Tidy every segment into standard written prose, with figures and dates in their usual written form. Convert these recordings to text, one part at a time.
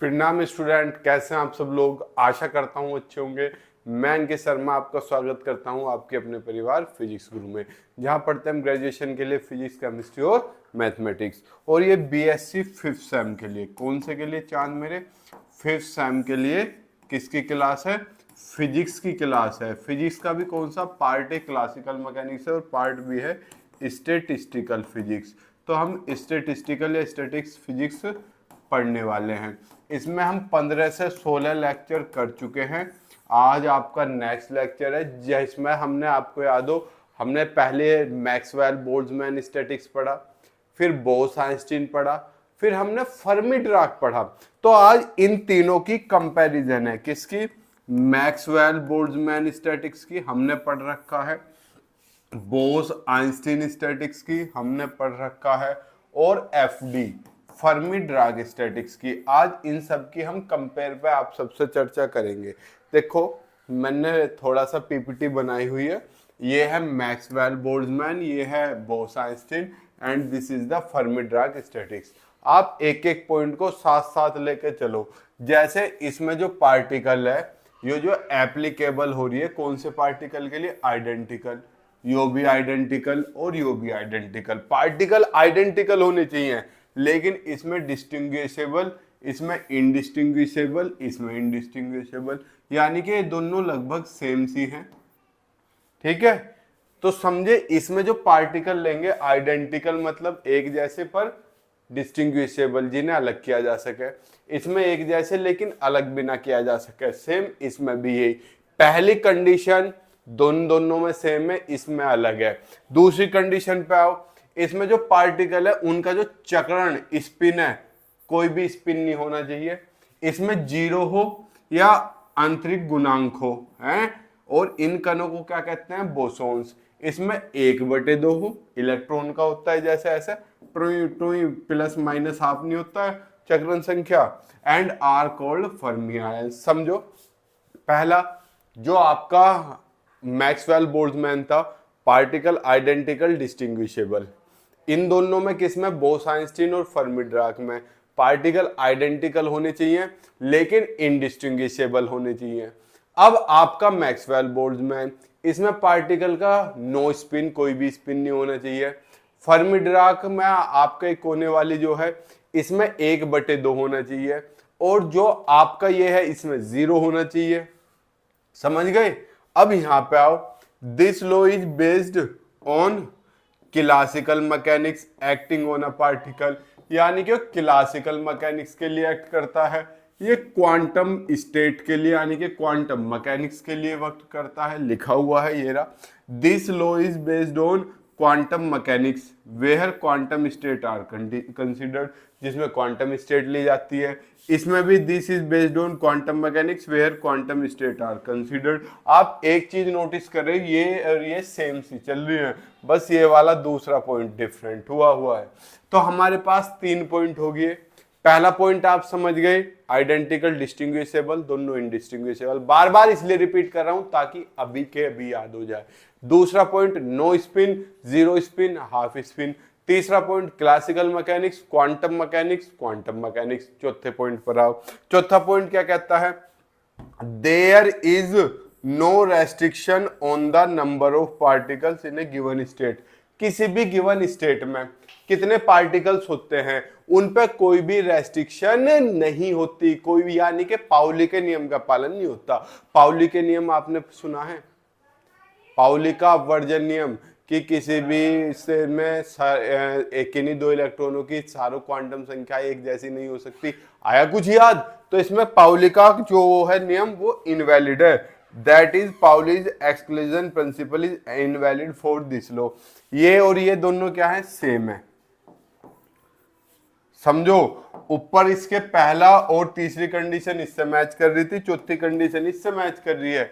प्रणाम स्टूडेंट, कैसे हैं आप सब लोग। आशा करता हूँ अच्छे होंगे। मैं अंकित शर्मा आपका स्वागत करता हूँ आपके अपने परिवार फिजिक्स गुरु में, जहाँ पढ़ते हैं हम ग्रेजुएशन के लिए फिजिक्स, केमिस्ट्री और मैथमेटिक्स। और ये बीएससी फिफ्थ सेम के लिए, कौन से के लिए चांद मेरे, फिफ्थ सेम के लिए किसकी क्लास है, फिजिक्स की क्लास है। फिजिक्स का भी कौन सा पार्ट है, क्लासिकल मैकेनिक्स है और पार्ट भी है स्टैटिस्टिकल फिजिक्स। तो हम स्टैटिस्टिकल या स्टैटिक्स फिजिक्स पढ़ने वाले हैं। इसमें हम 15 से 16 लेक्चर कर चुके हैं। आज आपका नेक्स्ट लेक्चर है, जिसमें हमने, आपको याद हो, हमने पहले मैक्सवेल बोल्ट्जमैन स्टैटिक्स पढ़ा, फिर बोस-आइंस्टीन पढ़ा, फिर हमने फर्मी-डिराक पढ़ा। तो आज इन तीनों की कंपैरिजन है। किसकी? मैक्सवेल बोल्ट्जमैन स्टैटिक्स की हमने पढ़ रखा है, बोस-आइंस्टीन स्टैटिक्स की हमने पढ़ रखा है, और एफडी फर्मी-डिराक स्टैटिक्स की। आज इन सब की हम कंपेयर पे आप सबसे चर्चा करेंगे। देखो, मैंने थोड़ा सा पीपीटी बनाई हुई है। ये है मैक्सवेल बोल्ट्जमैन, ये है Bose-Einstein, and this is the Fermi-Dirac statics. आप एक एक पॉइंट को साथ साथ लेके चलो। जैसे इसमें जो पार्टिकल है, ये जो एप्लीकेबल हो रही है कौन से पार्टिकल के लिए, आइडेंटिकल, यो भी आइडेंटिकल और यो भी आइडेंटिकल। पार्टिकल आइडेंटिकल होने चाहिए, लेकिन इसमें डिस्टिंग्विशेबल, इसमें इनडिस्टिंग्विशेबल, इसमें इनडिस्टिंग्विशेबल, यानी कि ये दोनों लगभग सेम सी हैं। ठीक है, तो समझे, इसमें जो पार्टिकल लेंगे आइडेंटिकल मतलब एक जैसे पर डिस्टिंग्विशेबल, जिन्हें अलग किया जा सके। इसमें एक जैसे लेकिन अलग भी ना किया जा सके, सेम इसमें भी यही। पहली कंडीशन दोनों में सेम है, इसमें अलग है। दूसरी कंडीशन पे आओ, इसमें जो पार्टिकल है उनका जो चक्रण स्पिन है, कोई भी स्पिन नहीं होना चाहिए। इसमें जीरो हो या आंतरिक गुणांक हो, हैं, और इन कणों को क्या कहते हैं, बोसोन्स। इसमें 1/2 हो, इलेक्ट्रॉन का होता है, जैसे ऐसे टू प्लस माइनस हाफ नहीं होता है चक्रण संख्या, and are called fermions. समझो, पहला जो आपका मैक्सवेल बोल्ट्जमैन था, पार्टिकल आइडेंटिकल डिस्टिंग्विशेबल। इन दोनों में, किसमें, बोस-आइंस्टीन और फर्मी-डिराक में, पार्टिकल आइडेंटिकल होने चाहिए लेकिन इनडिस्टिंग्विशेबल होने चाहिए। अब आपका मैक्सवेल बोल्ट्जमैन, इसमें पार्टिकल का नो स्पिन, कोई भी स्पिन नहीं होना चाहिए। फर्मी-डिराक में आपका एक कोने वाली जो है, इसमें 1/2 होना चाहिए, और जो आपका ये है इसमें 0 होना चाहिए। समझ गए? अब यहां पे आओ, this law is based on classical mechanics acting on a particle, यानी कि क्लासिकल मैकेनिक्स के लिए एक्ट करता है। ये क्वांटम स्टेट के लिए, यानी कि क्वांटम मैकेनिक्स के लिए वर्क करता है। लिखा हुआ है ये रहा, this law is based on quantum mechanics where quantum state are considered, जिसमें क्वांटम स्टेट ली जाती है। इसमें भी this is based on quantum mechanics where quantum state are considered. आप एक चीज नोटिस कर रहे हो, ये और ये सेम सी चल रही है, बस ये वाला दूसरा पॉइंट डिफरेंट हुआ है। तो हमारे पास 3 पॉइंट हो गए। पहला पॉइंट आप समझ गए, आइडेंटिकल डिस्टिंग्विशेबल, दोनों इनडिस्टिंग्विशेबल। बार बार इसलिए रिपीट कर रहा हूं ताकि अभी के अभी याद हो जाए। दूसरा point, no spin, zero spin, half spin. तीसरा point, classical mechanics, quantum mechanics, quantum mechanics. चौथे पॉइंट पर आओ। चौथा पॉइंट क्या कहता है, there is no restriction on the number of particles in a given state. किसी भी गिवन स्टेट में कितने पार्टिकल्स होते हैं, उन पे कोई भी रेस्ट्रिक्शन नहीं होती, कोई भी, यानी कि पाउली के नियम का पालन नहीं होता। पाउली के नियम आपने सुना है, पाउली का अपवर्जन नियम, कि किसी भी से में एक ही नहीं 2 इलेक्ट्रॉनों की चारों क्वांटम संख्या एक जैसी नहीं हो सकती। आया कुछ याद? तो इसमें पाउली का जो है नियम वो इनवैलिड है। That is Pauli's exclusion principle is invalid for this law. ये और ये दोनों क्या है, सेम है। समझो, ऊपर इसके पहला और तीसरी कंडीशन इससे मैच कर रही थी, चौथी कंडीशन इससे मैच कर रही है।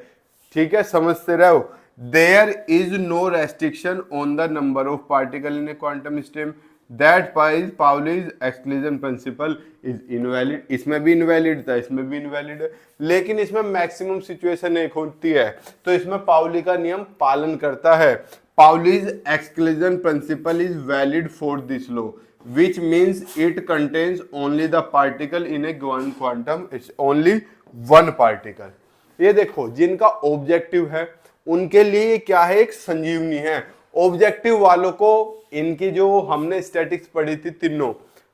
ठीक है, समझते रहो। There is no restriction on the number of particle in a quantum stream, that Pauli's exclusion principle is invalid. इसमें भी इनवैलिड था, इसमें भी इनवैलिड है, लेकिन इसमें मैक्सिमम सिचुएशन एक होती है, तो इसमें पाउली का नियम पालन करता है। Pauli's exclusion principle is valid for this law. which means it contains only the particle in a given quantum, it's only one particle। ये देखो जिनका ऑब्जेक्टिव है उनके लिए क्या है, एक संजीवनी है। ऑब्जेक्टिव वालों को इनकी जो हमने स्टैटिक्स पढ़ी थी तीनों,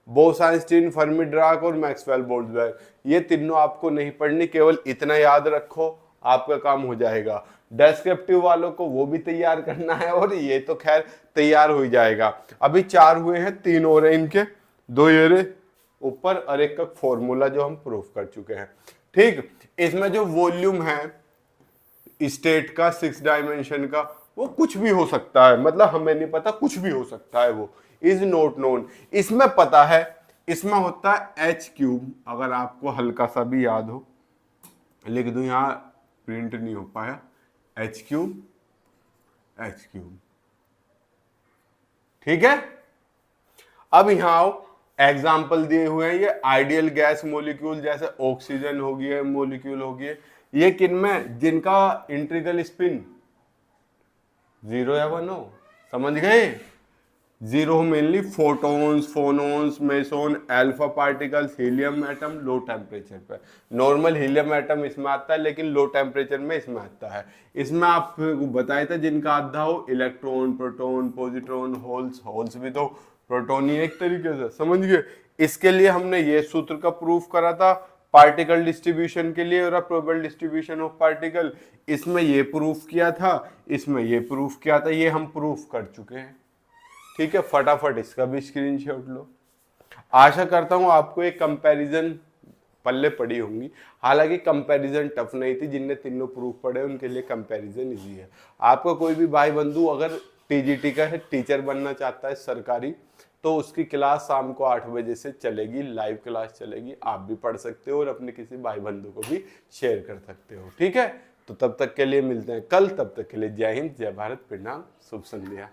बोस-आइंस्टीन, फर्मी डिराक और मैक्सवेल बोर्डसबर्ग, ये तीनों आपको नहीं पढ़नी, केवल इतना याद रखो आपका काम हो जाएगा। डेस्क्रिप्टिव वालों को वो भी तैयार करना है और ये तो खैर तैयार हो ही जाएगा। अभी 4 हुए हैं, 3 और हैं इनके, 2 ये रहे ऊपर और एक का फॉर्मूला जो हम प्रूफ कर चुके हैं। ठीक, इसमें जो वॉल्यूम है स्टेट का 6 डायमेंशन का, वो कुछ भी हो सकता है, मतलब हमें नहीं पता, कुछ भी हो सकता है, वो इज नॉट नोन। इसमें पता है, इसमें होता है h3, अगर आपको हल्का सा भी याद हो, लिख दूं, यहां प्रिंट नहीं हो पाया, h3, ठीक है। अब यहां आओ, एग्जाम्पल दिए हुए हैं, ये आइडियल गैस मॉलिक्यूल जैसे ऑक्सीजन हो गया, मॉलिक्यूल हो गया, ये किन में, जिनका इंटीग्रल स्पिन 0 या 1 हो, समझ गए। 0 mainly photons, phonons, meson, alpha particles, helium atom low temperature पे। नॉर्मल हीलियम एटम इसमें आता है, लेकिन लो टेम्परेचर में इसमें आता है। इसमें आप बताया था जिनका आधा हो, electron, proton, positron, holes, holes भी तो प्रोटॉन ही एक तरीके से, समझ गए। इसके लिए हमने ये सूत्र का प्रूफ करा था पार्टिकल डिस्ट्रीब्यूशन के लिए, और प्रोबेबल डिस्ट्रीब्यूशन ऑफ पार्टिकल, इसमें ये प्रूफ किया था, इसमें ये प्रूफ किया था, ये हम प्रूफ कर चुके हैं। ठीक है, फटाफट इसका भी स्क्रीनशॉट लो। आशा करता हूं आपको एक कंपैरिजन पल्ले पड़ी होंगी, हालांकि कंपैरिजन टफ नहीं थी, जिनने तीनों प्रूफ पढ़े उनके लिए कंपैरिजन इजी है। आपका कोई भी भाई बंधु अगर टीजीटी का है, टीचर बनना चाहता है सरकारी, तो उसकी क्लास शाम को 8 बजे से चलेगी, लाइव क्लास चलेगी, आप भी पढ़ सकते हो और अपने किसी भाई बंधु को भी शेयर कर सकते हो। ठीक है, तो तब तक के लिए मिलते हैं कल, तब तक के लिए जय हिंद, जय भारत, प्रणाम, शुभ संध्या।